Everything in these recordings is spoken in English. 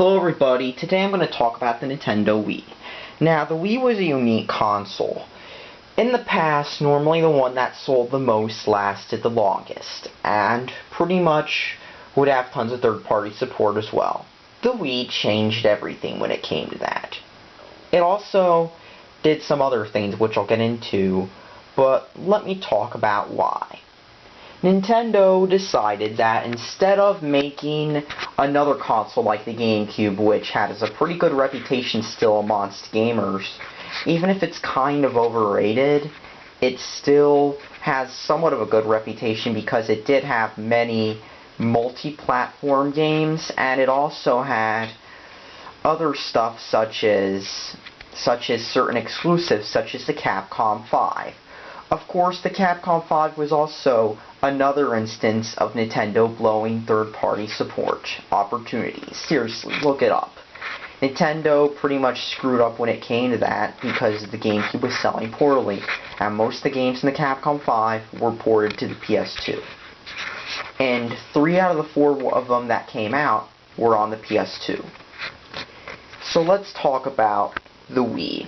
Hello everybody, today I'm going to talk about the Nintendo Wii. Now, the Wii was a unique console. In the past, normally the one that sold the most lasted the longest, and pretty much would have tons of third-party support as well. The Wii changed everything when it came to that. It also did some other things which I'll get into, but let me talk about why. Nintendo decided that instead of making another console like the GameCube, which has a pretty good reputation still amongst gamers, even if it's kind of overrated, it still has somewhat of a good reputation because it did have many multi-platform games, and it also had other stuff such as certain exclusives, such as the Capcom 5. Of course, the Capcom 5 was also another instance of Nintendo blowing third-party support opportunities. Seriously, look it up. Nintendo pretty much screwed up when it came to that because the GameCube was selling poorly, and most of the games in the Capcom 5 were ported to the PS2. And 3 out of the 4 of them that came out were on the PS2. So let's talk about the Wii.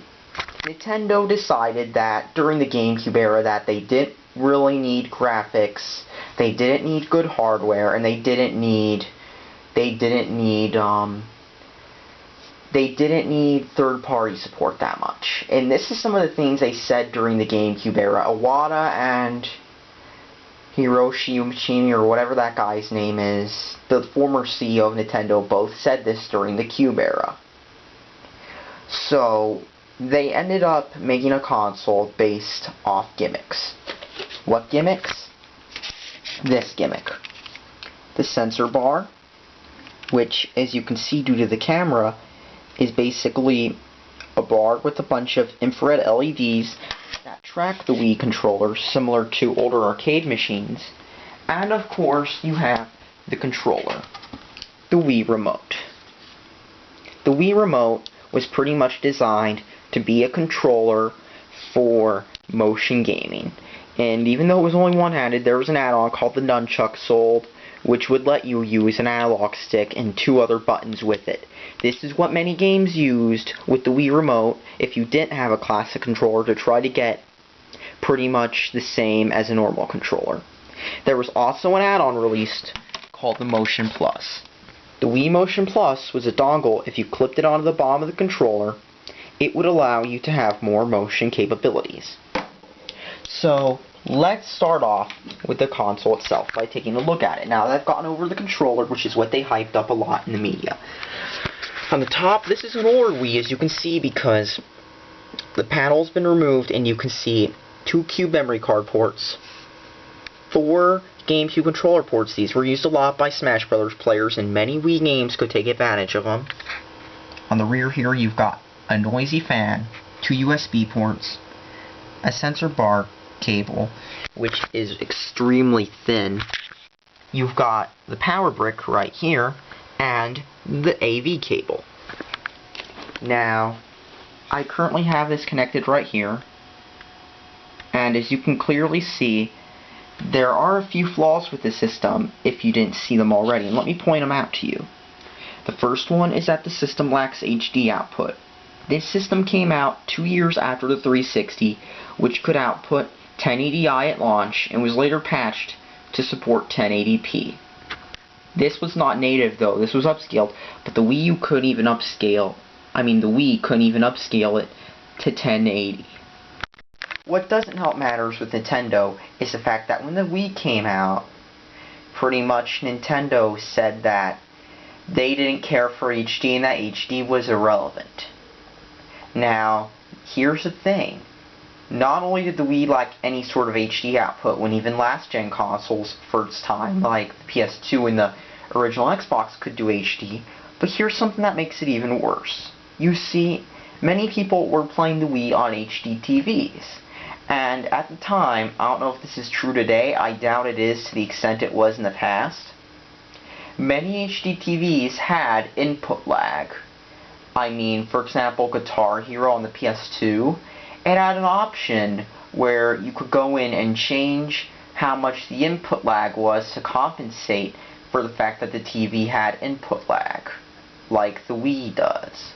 Nintendo decided that during the GameCube era that they didn't really need graphics, they didn't need good hardware, and they didn't need third-party support that much. And this is some of the things they said during the GameCube era. Iwata and Hiroshi Yamauchi, or whatever that guy's name is, the former CEO of Nintendo, both said this during the Cube era. So they ended up making a console based off gimmicks. What gimmicks? This gimmick. The sensor bar, which, as you can see due to the camera, is basically a bar with a bunch of infrared LEDs that track the Wii controller, similar to older arcade machines. And of course, you have the controller, the Wii Remote. The Wii Remote was pretty much designed to be a controller for motion gaming. And even though it was only one-handed, there was an add-on called the Nunchuck sold, which would let you use an analog stick and 2 other buttons with it. This is what many games used with the Wii Remote if you didn't have a classic controller, to try to get pretty much the same as a normal controller. There was also an add-on released called the Motion Plus. The Wii Motion Plus was a dongle. If you clipped it onto the bottom of the controller, it would allow you to have more motion capabilities. So, let's start off with the console itself by taking a look at it. Now that I've gotten over the controller, which is what they hyped up a lot in the media. On the top, this is an older Wii, as you can see, because the panel's been removed, and you can see 2 cube memory card ports, 4 GameCube controller ports. These were used a lot by Smash Brothers players, and many Wii games could take advantage of them. On the rear here, you've got a noisy fan, 2 USB ports, a sensor bar cable, which is extremely thin. You've got the power brick right here, and the AV cable. Now, I currently have this connected right here, and as you can clearly see, there are a few flaws with the system if you didn't see them already, and let me point them out to you. The first one is that the system lacks HD output. This system came out 2 years after the 360, which could output 1080i at launch, and was later patched to support 1080p. This was not native though, this was upscaled, but the Wii couldn't even upscale it to 1080. What doesn't help matters with Nintendo is the fact that when the Wii came out, pretty much Nintendo said that they didn't care for HD and that HD was irrelevant. Now, here's the thing. Not only did the Wii lack any sort of HD output when even last-gen consoles, for its time, like the PS2 and the original Xbox, could do HD, but here's something that makes it even worse. You see, many people were playing the Wii on HD TVs. And at the time, I don't know if this is true today, I doubt it is to the extent it was in the past, many HD TVs had input lag. I mean, for example, Guitar Hero on the PS2, it had an option where you could go in and change how much the input lag was to compensate for the fact that the TV had input lag. like the Wii does,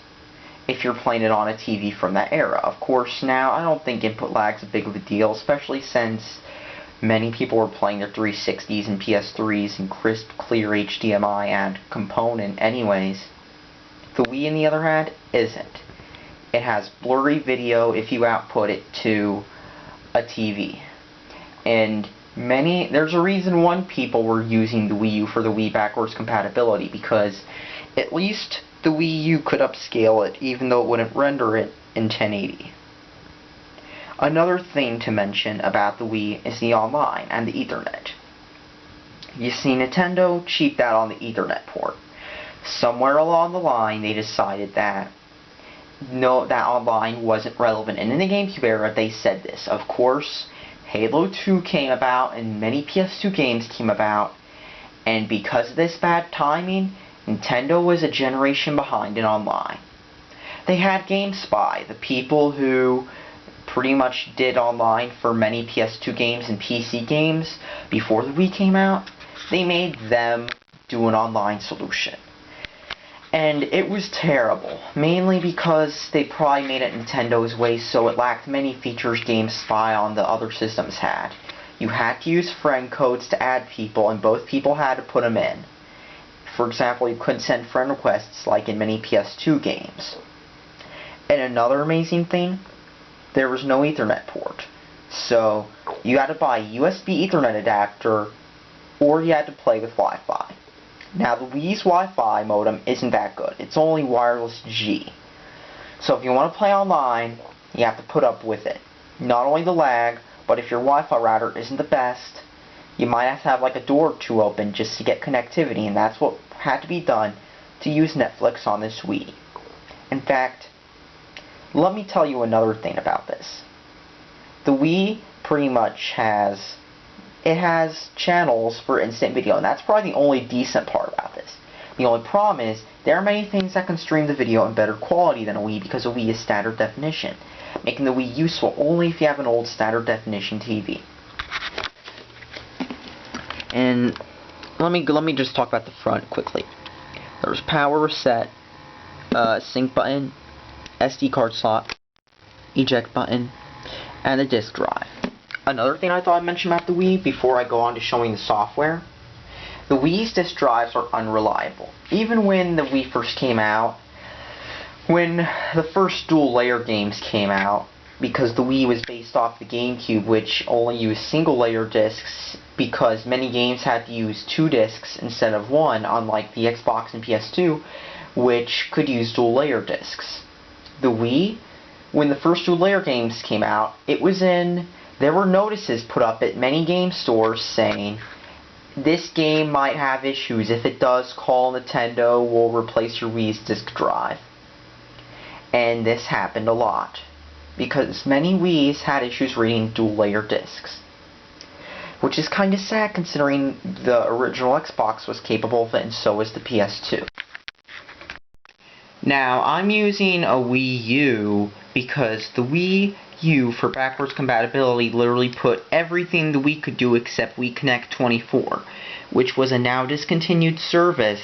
if you're playing it on a TV from that era. Of course, now, I don't think input lag's a big of a deal, especially since many people were playing their 360s and PS3s in crisp, clear HDMI and component anyways. The Wii, on the other hand, isn't. It has blurry video if you output it to a TV. And there's a reason why people were using the Wii U for the Wii backwards compatibility, because at least the Wii U could upscale it, even though it wouldn't render it in 1080. Another thing to mention about the Wii is the online and the Ethernet. You see, Nintendo cheaped out on the Ethernet port. Somewhere along the line, they decided that that online wasn't relevant. And in the GameCube era, they said this. Of course, Halo 2 came about, and many PS2 games came about, and because of this bad timing, Nintendo was a generation behind in online. They had GameSpy, the people who pretty much did online for many PS2 games and PC games before the Wii came out. They made them do an online solution. And it was terrible, mainly because they probably made it Nintendo's way, so it lacked many features GameSpy on the other systems had. You had to use friend codes to add people, and both people had to put them in. For example, you couldn't send friend requests like in many PS2 games. And another amazing thing, there was no Ethernet port. So, you had to buy a USB Ethernet adapter, or you had to play with Wi-Fi. Now, the Wii's Wi-Fi modem isn't that good. It's only wireless G. So if you want to play online, you have to put up with it. Not only the lag, but if your Wi-Fi router isn't the best, you might have to have like a door or two open just to get connectivity, and that's what had to be done to use Netflix on this Wii. In fact, let me tell you another thing about this. The Wii pretty much has channels for instant video, and that's probably the only decent part about this. The only problem is, there are many things that can stream the video in better quality than a Wii, because a Wii is standard definition, making the Wii useful only if you have an old standard definition TV. And let me just talk about the front quickly. There's power reset, sync button, SD card slot, eject button, and a disk drive. Another thing I thought I'd mention about the Wii before I go on to showing the software, the Wii's disk drives are unreliable. Even when the Wii first came out, when the first dual layer games came out, because the Wii was based off the GameCube, which only used single layer discs, because many games had to use 2 discs instead of 1, unlike the Xbox and PS2, which could use dual layer discs. The Wii, when the first dual layer games came out, there were notices put up at many game stores saying, this game might have issues. If it does, call Nintendo, we'll replace your Wii's disk drive. And this happened a lot, because many Wii's had issues reading dual layer discs. Which is kind of sad considering the original Xbox was capable of it, and so was the PS2. Now, I'm using a Wii U because the Wii U for backwards compatibility literally put everything the Wii could do except Wii Connect 24, which was a now discontinued service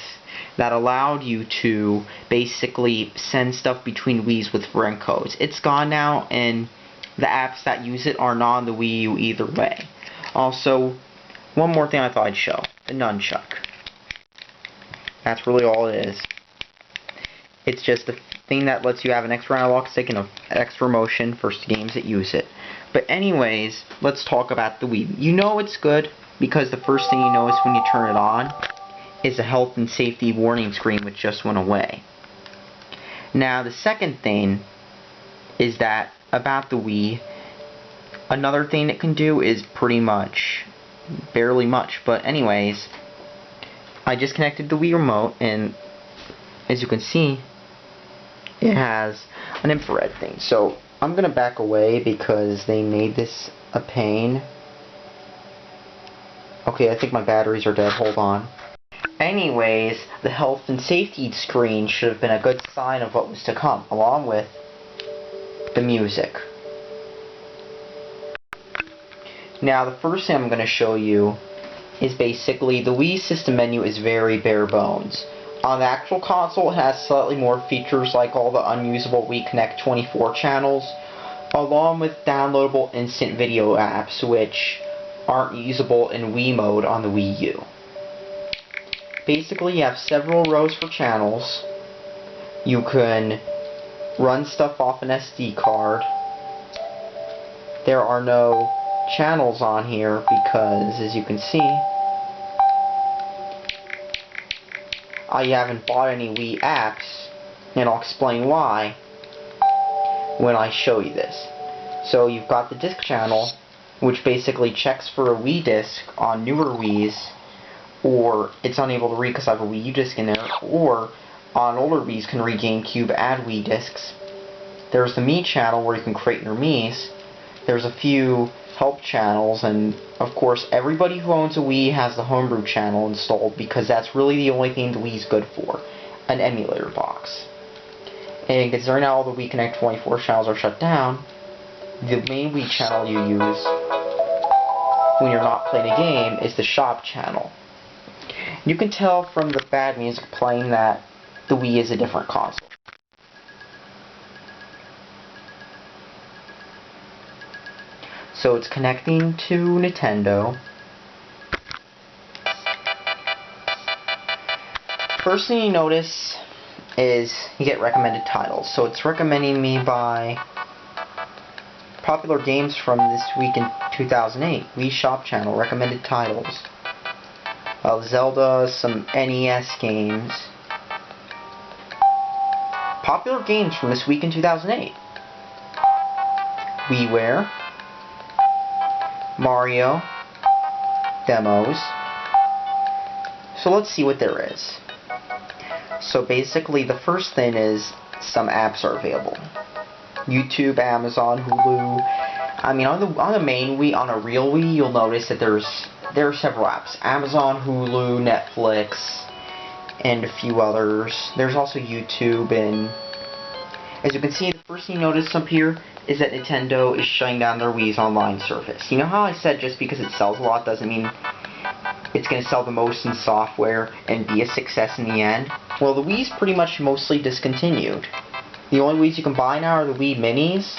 that allowed you to basically send stuff between Wii's with friend codes. It's gone now, and the apps that use it are not on the Wii U either way. Also, one more thing I thought I'd show, the nunchuck. That's really all it is. It's just a thing that lets you have an extra analog stick and an extra motion for games that use it. But anyways, let's talk about the Wii. You know it's good because the first thing you notice when you turn it on is a health and safety warning screen which just went away. Now the second thing is that about the Wii, another thing it can do is pretty much, barely much, but anyways, I just connected the Wii remote, and as you can see, it has an infrared thing. So I'm gonna back away because they made this a pain. Okay, I think my batteries are dead. Hold on. Anyways, the health and safety screen should have been a good sign of what was to come, along with the music. Now, the first thing I'm going to show you is basically the Wii system menu is very bare bones. On the actual console, it has slightly more features like all the unusable Wii Connect 24 channels, along with downloadable instant video apps which aren't usable in Wii mode on the Wii U. Basically, you have several rows for channels. You can run stuff off an SD card. There are no channels on here because, as you can see, I haven't bought any Wii apps, and I'll explain why when I show you this. So you've got the disc channel, which basically checks for a Wii disc on newer Wiis, or it's unable to read because I have a Wii U disc in there, or on older Wiis can read GameCube and Wii discs. There's the Me channel where you can create your Miis. There's a few help channels, and of course everybody who owns a Wii has the homebrew channel installed because that's really the only thing the Wii's good for, an emulator box. And considering now all the Wii Connect 24 channels are shut down, the main Wii channel you use when you're not playing a game is the shop channel. You can tell from the bad music playing that the Wii is a different console. So it's connecting to Nintendo. First thing you notice is you get recommended titles. So it's recommending me by popular games from this week in 2008. Wii Shop channel, recommended titles. Zelda, some NES games. Popular games from this week in 2008. WiiWare. Mario. Demos. So let's see what there is. So basically the first thing is some apps are available. YouTube, Amazon, Hulu. I mean, on the main Wii, on a real Wii, you'll notice that there are several apps. Amazon, Hulu, Netflix, and a few others. There's also YouTube, and as you can see, the first thing you notice up here is that Nintendo is shutting down their Wii's online service. You know how I said just because it sells a lot doesn't mean it's going to sell the most in software and be a success in the end? Well, the Wii's pretty much mostly discontinued. The only Wii's you can buy now are the Wii Minis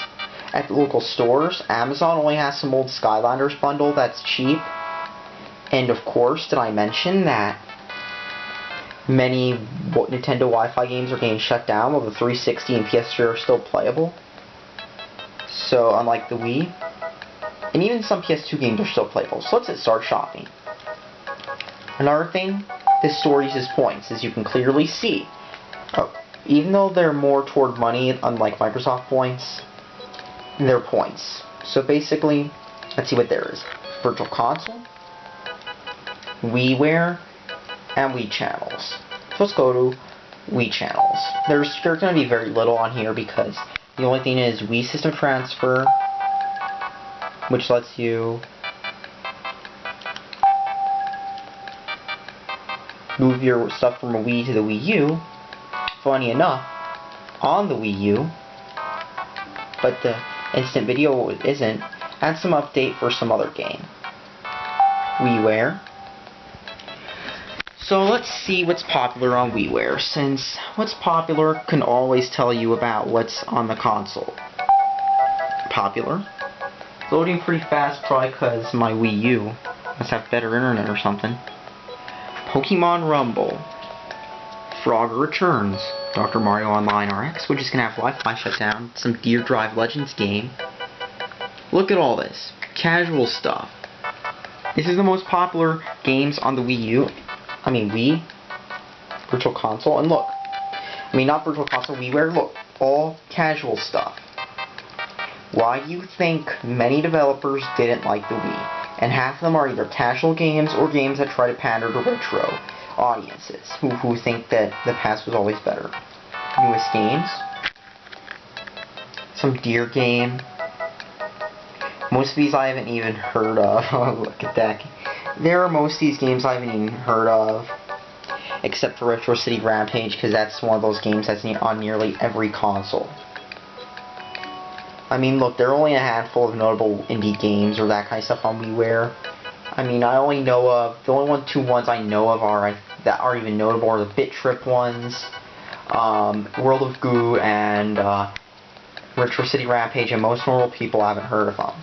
at the local stores. Amazon only has some old Skylanders bundle that's cheap. And of course, did I mention that many Nintendo Wi-Fi games are getting shut down while the 360 and PS3 are still playable? So, unlike the Wii, and even some PS2 games are still playable. So let's start shopping. Another thing, this store uses points, as you can clearly see. Even though they're more toward money, unlike Microsoft points, they're points. So basically, let's see what there is. Virtual Console, WiiWare, and Wii channels. So let's go to Wii channels. There's going to be very little on here because the only thing is Wii System Transfer, which lets you move your stuff from a Wii to the Wii U. Funny enough, on the Wii U, but the instant video isn't, and some update for some other game. WiiWare. So let's see what's popular on WiiWare, since what's popular can always tell you about what's on the console. Popular. Loading pretty fast, probably because my Wii U must have better internet or something. Pokemon Rumble. Frogger Returns. Dr. Mario Online RX, which is going to have Wi-Fi shutdown. Some Deer Drive Legends game. Look at all this. Casual stuff. This is the most popular games on the Wii U. I mean Wii. Virtual Console. And look. I mean not Virtual Console, WiiWare. Look. All casual stuff. Why do you think many developers didn't like the Wii? And half of them are either casual games or games that try to pander to retro audiences who think that the past was always better. Newest games. Some Deer game. Most of these I haven't even heard of. Oh, look at that. There are most of these games I haven't even heard of. Except for Retro City Rampage, because that's one of those games that's on nearly every console. I mean, look, there are only a handful of notable indie games or that kind of stuff on WiiWare. I mean, I only know of, the only two ones I know of are that are even notable are the Bit Trip ones, World of Goo, and Retro City Rampage, and most normal people haven't heard of them.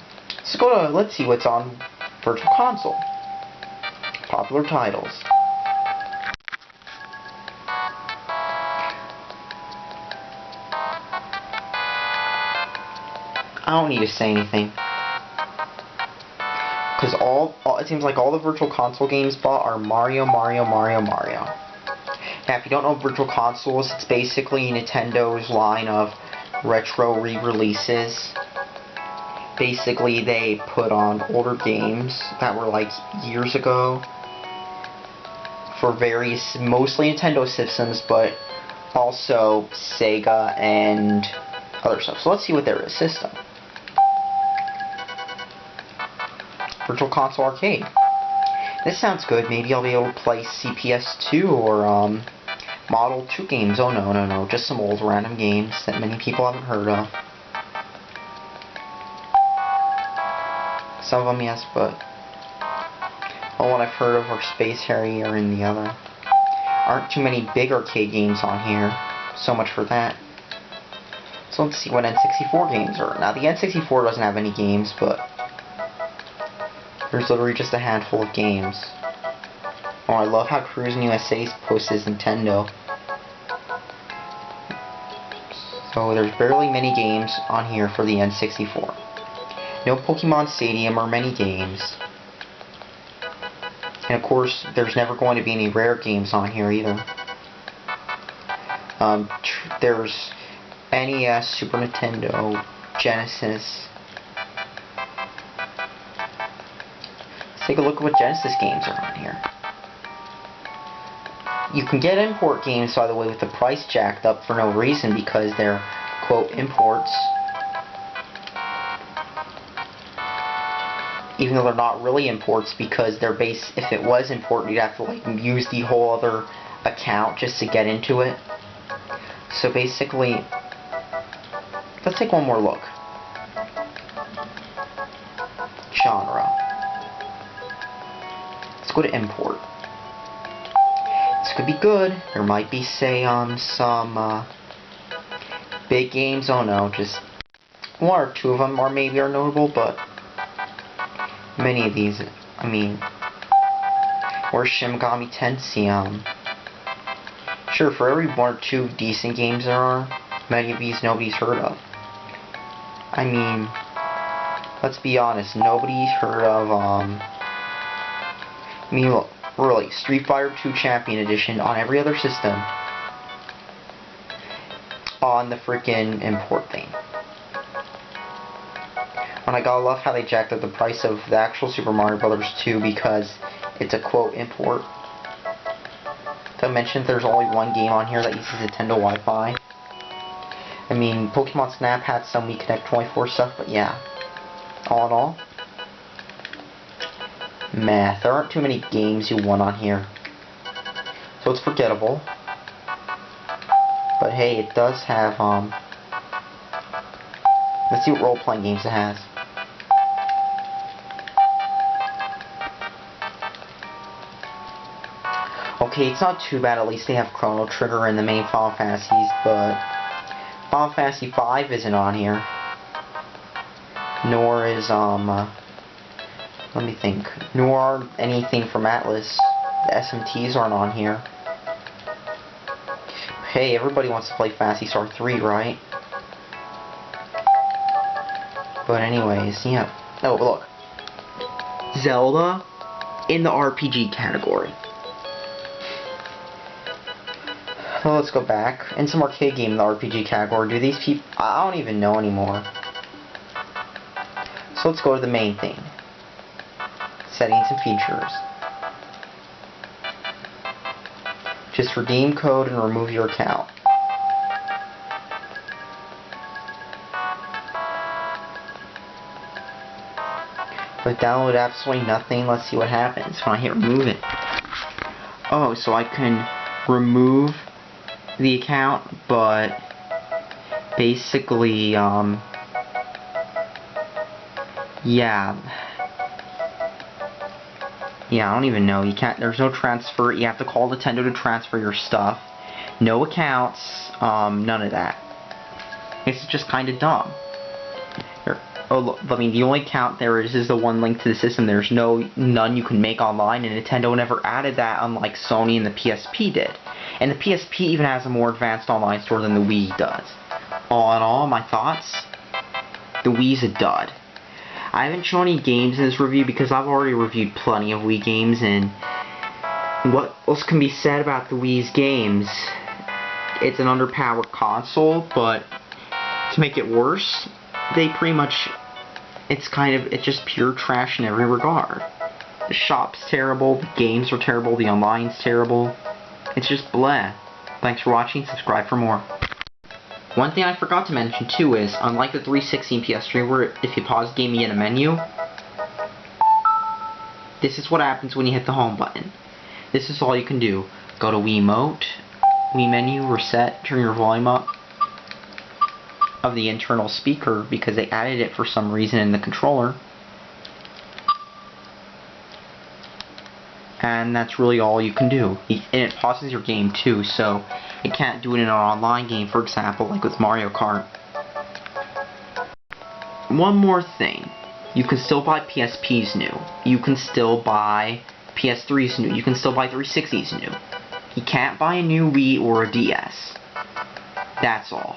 So let's see what's on Virtual Console. Popular titles. I don't need to say anything. Because it seems like all the Virtual Console games bought are Mario, Mario, Mario, Mario. Now, if you don't know Virtual Consoles, it's basically Nintendo's line of retro re-releases. Basically, they put on older games that were like years ago for various, mostly Nintendo systems, but also Sega and other stuff. So let's see what there is. System. Virtual Console Arcade. This sounds good. Maybe I'll be able to play CPS2 or Model 2 games. Oh no, no, no. Just some old random games that many people haven't heard of. Some of them, yes, but all what I've heard of are Space Harrier and the other. Aren't too many big arcade games on here. So much for that. So let's see what N64 games are. Now, the N64 doesn't have any games, but there's literally just a handful of games. Oh, I love how Cruis'n USA posts his Nintendo. So there's barely many games on here for the N64. No Pokemon Stadium or many games. And of course, there's never going to be any rare games on here either. There's NES, Super Nintendo, Genesis. Let's take a look at what Genesis games are on here. You can get import games, by the way, with the price jacked up for no reason because they're, quote, imports. Even though they're not really imports because they're based, if it was import, you'd have to like use the whole other account just to get into it. So basically, let's take one more look. Genre. Let's go to import. This could be good. There might be, say, some big games. Oh no, just one or two of them are notable, but many of these, I mean, or Shin Megami Tensei. Sure, for every one or two decent games there are, many of these nobody's heard of. I mean, let's be honest, nobody's heard of, I mean, look, really, Street Fighter 2 Champion Edition on every other system on the freaking import thing. And I gotta love how they jacked up the price of the actual Super Mario Bros. 2 because it's a quote import. Not to mention there's only one game on here that uses Nintendo Wi-Fi. I mean, Pokemon Snap had some Wii Connect 24 stuff, but yeah. All in all, math. There aren't too many games you want on here. So it's forgettable. But hey, it does have, let's see what role-playing games it has. Okay, it's not too bad. At least they have Chrono Trigger and the main Final Fantasies, but Final Fantasy V isn't on here. Nor is, let me think. Nor anything from Atlas. The SMTs aren't on here. Hey, everybody wants to play Phantasy Star 3, right? But anyways, yeah. Oh, look. Zelda in the RPG category. Well, let's go back. In some arcade game in the RPG category. Do these people... I don't even know anymore. So let's go to the main thing. Settings and features. Just redeem code and remove your account. But download absolutely nothing. Let's see what happens when I hit remove it. Oh, so I can remove the account, but basically, yeah. Yeah, I don't even know. You can't. There's no transfer. You have to call Nintendo to transfer your stuff. No accounts. None of that. It's just kind of dumb. I mean, the only account there is the one link to the system. There's none you can make online, and Nintendo never added that, unlike Sony and the PSP did. And the PSP even has a more advanced online store than the Wii does. All in all, my thoughts: the Wii's a dud. I haven't shown any games in this review because I've already reviewed plenty of Wii games, and what else can be said about the Wii's games? It's an underpowered console, but to make it worse, it's just pure trash in every regard. The shop's terrible, the games are terrible, the online's terrible. It's just bleh. Thanks for watching, subscribe for more. One thing I forgot to mention too is, unlike the 360 and PS3 where if you pause the game you get a menu, this is what happens when you hit the home button. This is all you can do. Go to Wiimote, Wii menu, reset, turn your volume up of the internal speaker because they added it for some reason in the controller. And that's really all you can do. And it pauses your game too, so it can't do it in an online game, for example, like with Mario Kart. One more thing. You can still buy PSPs new. You can still buy PS3s new. You can still buy 360s new. You can't buy a new Wii or a DS. That's all.